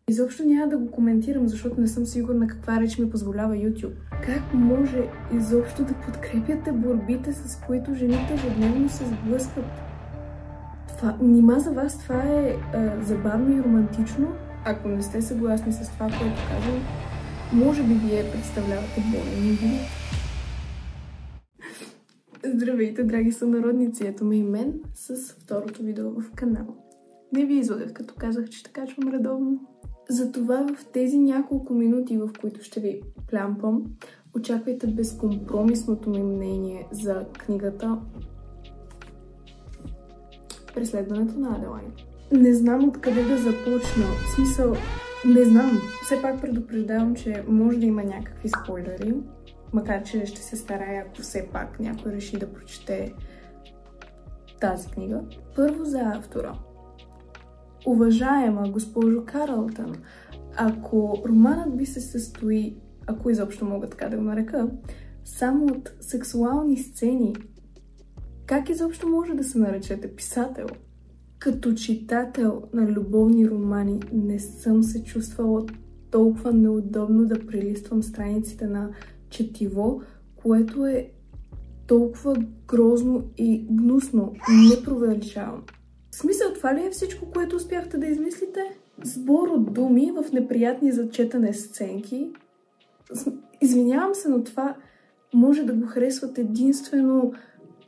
Изобщо няма да го коментирам, защото не съм сигурна каква реч ми позволява YouTube. Как може изобщо да подкрепяте борбите, с които жените ежедневно се сблъскват? Нима за вас това е забавно и романтично? Ако не сте съгласни с това, което казвам, може би вие представлявате болен индивид. Здравейте, драги сънародници! Ето ме и мен с второто видео в канала. Не ви излагах, като казах, че ще качвам редовно. Затова в тези няколко минути, в които ще ви плямпам, очаквайте безкомпромисното ми мнение за книгата Преследването на Аделайн. Не знам откъде да започна. В смисъл, не знам. Все пак предупреждавам, че може да има някакви спойлери. Макар че ще се старая, ако все пак някой реши да прочете тази книга. Първо за автора. Уважаема госпожо Карлтън, ако романът ви се състои, ако изобщо мога така да го нарека, само от сексуални сцени, как изобщо може да се наречете писател? Като читател на любовни романи не съм се чувствала толкова неудобно да прелиствам страниците на четиво, което е толкова грозно и гнусно. Не преувеличавам. В смисъл, това ли е всичко, което успяхте да измислите? Сбор от думи в неприятни за четене сценки. Извинявам се, но това може да го харесват единствено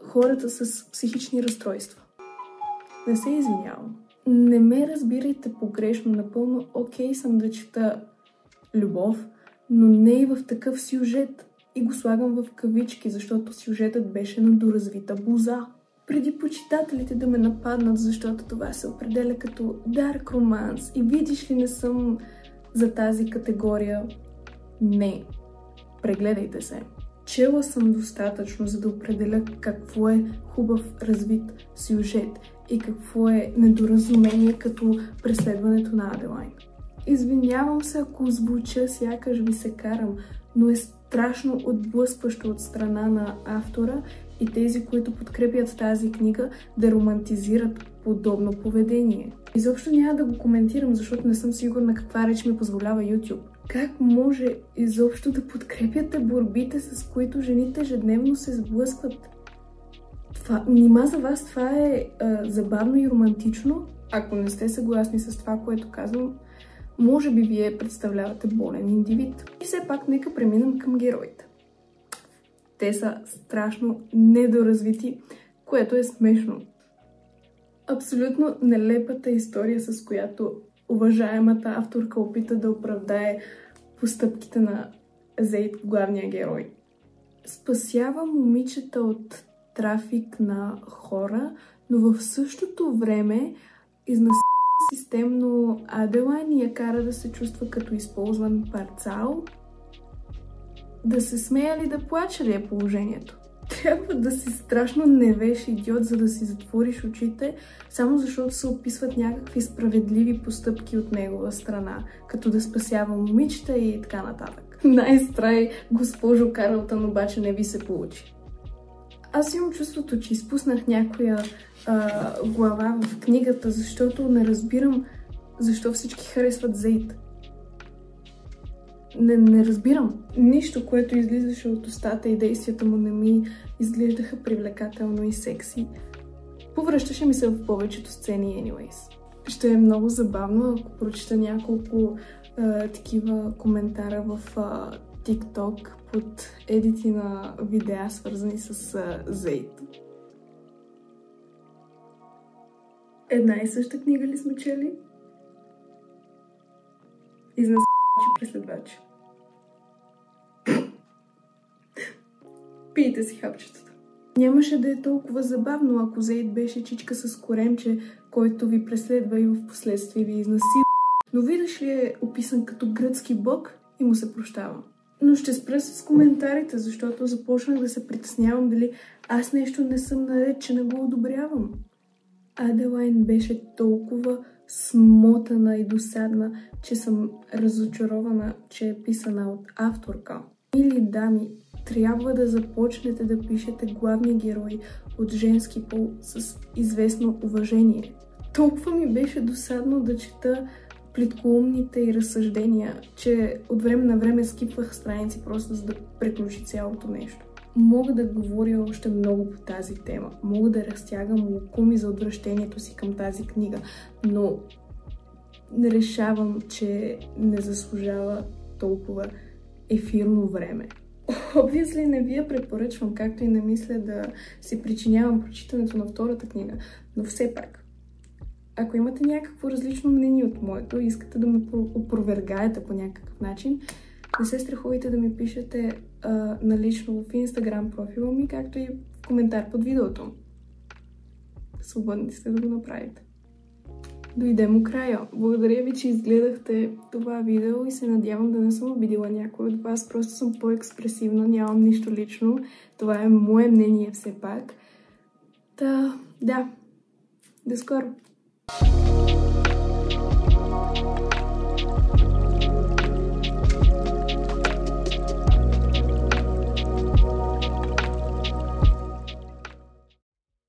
хората с психични разстройства. Не се извинявам. Не ме разбирайте погрешно, напълно окей съм да чета любов, но не и в такъв сюжет. И го слагам в кавички, защото сюжетът беше на доразвита боза. Преди почитателите да ме нападнат, защото това се определя като dark романс и видиш ли не съм за тази категория. Не. Прегледайте се. Чела съм достатъчно, за да определя какво е хубав развит сюжет и какво е недоразумение като преследването на Аделайн. Извинявам се, ако звуча сякаш ви се карам, но е страшно отблъскващо от страна на автора и тези, които подкрепят тази книга, да романтизират подобно поведение. Изобщо няма да го коментирам, защото не съм сигурна каква реч ми позволява YouTube. Как може изобщо да подкрепяте борбите, с които жените ежедневно се сблъскват? Нима за вас това е забавно и романтично? Ако не сте съгласни с това, което казвам, може би вие представлявате болен индивид. И все пак нека преминем към героите. Те са страшно недоразвити, което е смешно. Абсолютно нелепата история, с която уважаемата авторка опита да оправдае постъпките на Зейд, главния герой. Спасява момичета от трафик на хора, но в същото време изнасява системно Аделайн и я кара да се чувства като използван парцал. Да се смея ли да плача ли е положението? Трябва да си страшно невеж идиот, за да си затвориш очите, само защото се описват някакви справедливи постъпки от негова страна, като да спасява момичета и така нататък. Най-страй, госпожо Карлтън, обаче не ви се получи. Аз имам чувството, че изпуснах някоя глава в книгата, защото не разбирам защо всички харесват Зейд. Не разбирам. Нищо, което излизаше от устата и действията му не ми изглеждаха привлекателно и секси. Повръщаше ми се в повечето сцени anyways. Ще е много забавно, ако прочита няколко такива коментара в TikTok под едити на видеа, свързани с Зейд. Една и съща книга ли сме чели? Изнасячи преследвачи. Пийте си хапчетата. Нямаше да е толкова забавно, ако Зейд беше чичка с коремче, който ви преследва и в последствие ви изнасилва. Но видиш ли е описан като гръцки бог и му се прощава. Но ще спра с коментарите, защото започнах да се притеснявам дали аз нещо не съм наред, че не го одобрявам. Аделайн беше толкова смотана и досадна, че съм разочарована, че е писана от авторка. Мили дами, трябва да започнете да пишете главни герои от женски пол с известно уважение. Толкова ми беше досадно да чета плиткоумните и разсъждения, че от време на време скипвах страници просто за да приключи цялото нещо. Мога да говоря още много по тази тема. Мога да разтягам лукуми за отвращението си към тази книга, но решавам, че не заслужава толкова ефирно време. Obviously не ви я препоръчвам, както и не мисля да си причинявам прочитането на втората книга, но все пак, ако имате някакво различно мнение от моето и искате да ме опровергаете по някакъв начин, не се страхувайте да ми пишете налично в Instagram профила ми, както и в коментар под видеото. Свободни сте да го направите. Дойдем у края. Благодаря ви, че изгледахте това видео и се надявам да не съм обидила някой от вас. Просто съм по-експресивна, нямам нищо лично. Това е мое мнение все пак. Да, до скоро!